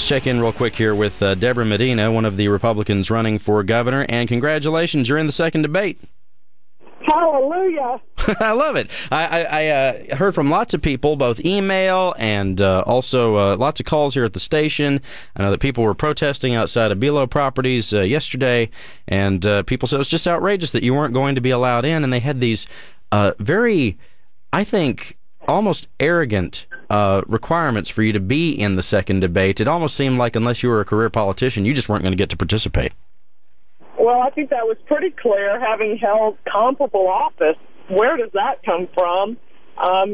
Check in real quick here with Debra Medina, one of the Republicans running for governor, and congratulations, you're in the second debate. Hallelujah. I love it. I heard from lots of people, both email and also lots of calls here at the station. I know that people were protesting outside of Belo properties yesterday, and people said it was just outrageous that you weren't going to be allowed in, and they had these very, I think, almost arrogant requirements for you to be in the second debate. It almost seemed like unless you were a career politician, you just weren't going to get to participate. Well, I think that was pretty clear, having held comparable office. Where does that come from?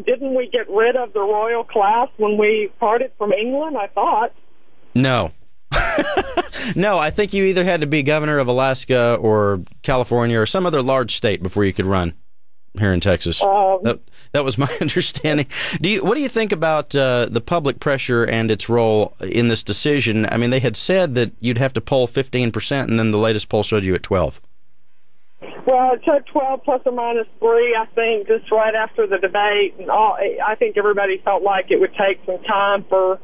Didn't we get rid of the royal class when we parted from England, I thought? No. No, I think you either had to be governor of Alaska or California or some other large state before you could run here in Texas. That was my understanding. What do you think about the public pressure and its role in this decision? I mean, they had said that you'd have to poll 15%, and then the latest poll showed you at 12. Well, it took 12 plus or minus 3, I think, just right after the debate. And I think everybody felt like it would take some time for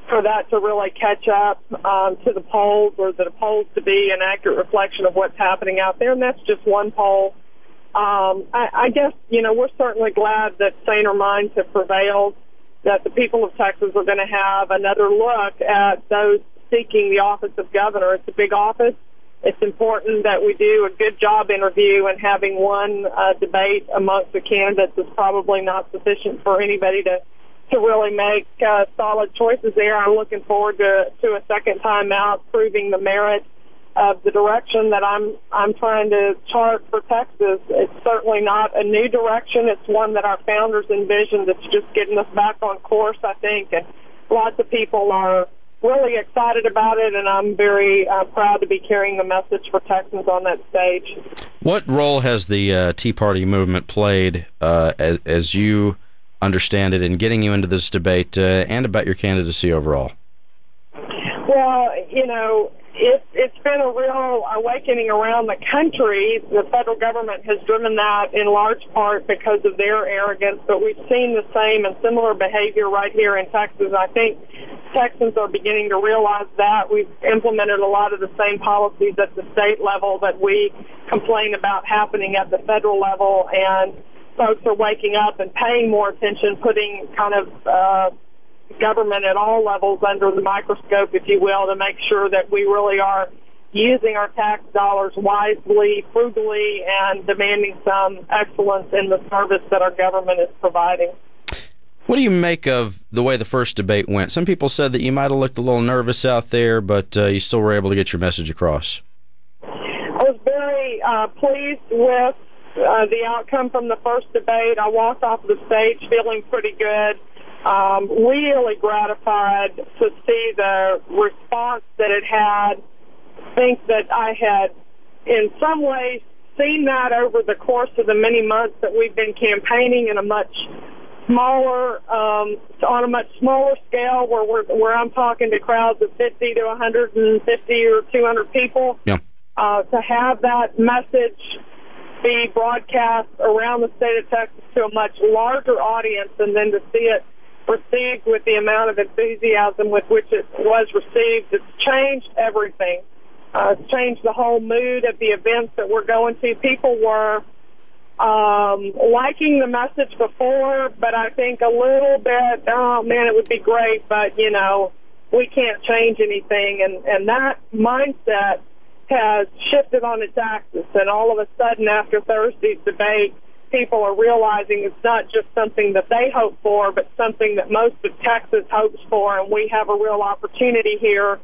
that to really catch up to the polls, or the polls to be an accurate reflection of what's happening out there, and that's just one poll. I guess, we're certainly glad that saner minds have prevailed, that the people of Texas are going to have another look at those seeking the office of governor. It's a big office. It's important that we do a good job interview, and having one debate amongst the candidates is probably not sufficient for anybody to really make solid choices there. I'm looking forward to a second time out, proving the merit of the direction that I'm trying to chart for Texas. It's certainly not a new direction. It's one that our founders envisioned. It's just getting us back on course, I think, and lots of people are really excited about it, and I'm very proud to be carrying the message for Texans on that stage. What role has the Tea Party movement played, as you understand it, in getting you into this debate and about your candidacy overall? Well, it's been a real awakening around the country. The federal government has driven that in large part because of their arrogance, but we've seen the same and similar behavior right here in Texas. I think Texans are beginning to realize that. We've implemented a lot of the same policies at the state level that we complain about happening at the federal level, and folks are waking up and paying more attention, putting kind of government at all levels under the microscope, if you will, to make sure that we really are using our tax dollars wisely, frugally, and demanding some excellence in the service that our government is providing. What do you make of the way the first debate went? Some people said that you might have looked a little nervous out there, but you still were able to get your message across. I was very pleased with the outcome from the first debate. I walked off the stage feeling pretty good. Really gratified to see the response that it had. I think that I had, in some ways, seen that over the course of the many months that we've been campaigning in a much smaller, on a much smaller scale, where I'm talking to crowds of 50 to 150 or 200 people. Yeah. To have that message be broadcast around the state of Texas to a much larger audience, and then to see it received with the amount of enthusiasm with which it was received, it's changed everything. It's changed the whole mood of the events that we're going to. People were liking the message before, but I think a little bit, oh man, it would be great, but we can't change anything, and that mindset has shifted on its axis, and all of a sudden after Thursday's debate, people are realizing it's not just something that they hope for, but something that most of Texas hopes for, and we have a real opportunity here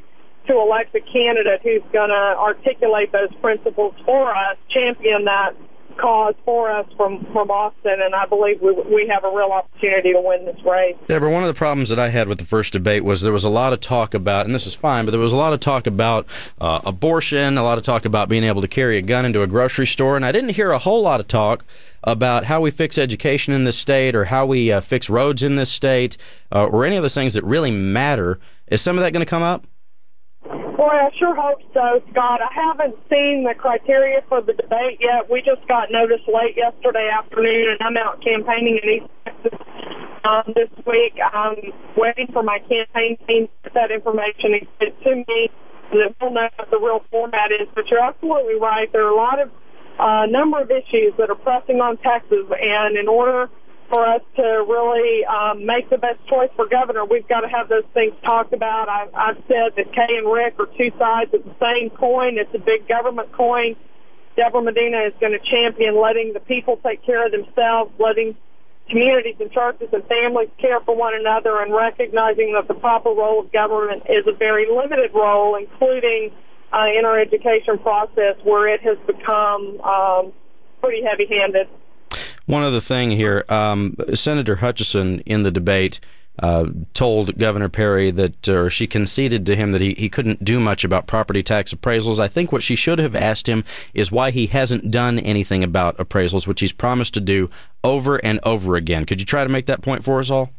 to elect a candidate who's going to articulate those principles for us, champion that cause for us from Austin, and I believe we have a real opportunity to win this race. Debra, one of the problems that I had with the first debate was there was a lot of talk about, and this is fine, but there was a lot of talk about abortion, a lot of talk about being able to carry a gun into a grocery store, and I didn't hear a whole lot of talk about how we fix education in this state, or how we fix roads in this state, or any of those things that really matter. Is some of that going to come up? Boy, I sure hope so, Scott. I haven't seen the criteria for the debate yet. We just got notice late yesterday afternoon, and I'm out campaigning in East Texas this week. I'm waiting for my campaign team to get that information and get it to me, and then we'll know what the real format is. But you're absolutely right. There are a lot of number of issues that are pressing on Texas, and in order for us to really make the best choice for governor, we've got to have those things talked about. I've said that Kay and Rick are two sides of the same coin. It's a big government coin. Debra Medina is going to champion letting the people take care of themselves, letting communities and churches and families care for one another, and recognizing that the proper role of government is a very limited role, including in our education process, where it has become pretty heavy-handed. One other thing here, Senator Hutchison in the debate told Governor Perry that, or she conceded to him that he couldn't do much about property tax appraisals. I think what she should have asked him is why he hasn't done anything about appraisals, which he's promised to do over and over again. Could you try to make that point for us all?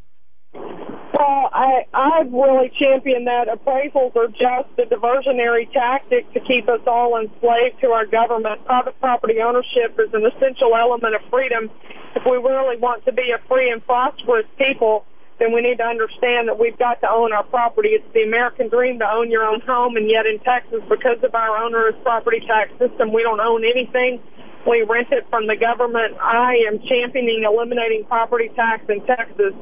Well, I've really championed that appraisals are just a diversionary tactic to keep us all enslaved to our government. Private property ownership is an essential element of freedom. If we really want to be a free and prosperous people, then we need to understand that we've got to own our property. It's the American dream to own your own home, and yet in Texas, because of our onerous property tax system, we don't own anything. We rent it from the government. I am championing eliminating property tax in Texas.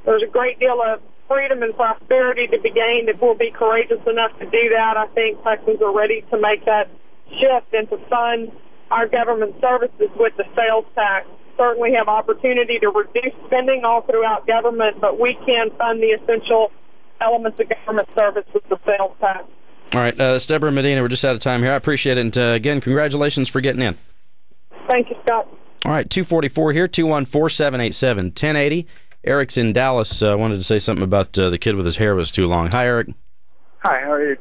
There's a great deal of freedom and prosperity to be gained if we'll be courageous enough to do that. I think Texans are ready to make that shift and to fund our government services with the sales tax. Certainly have opportunity to reduce spending all throughout government, but we can fund the essential elements of government service with the sales tax. All right, it's Debra Medina. We're just out of time here. I appreciate it. And again, congratulations for getting in. Thank you, Scott. All right, 244 here, 214-787-1080. Eric's in Dallas. Wanted to say something about the kid with his hair was too long. Hi, Eric. Hi, how are you?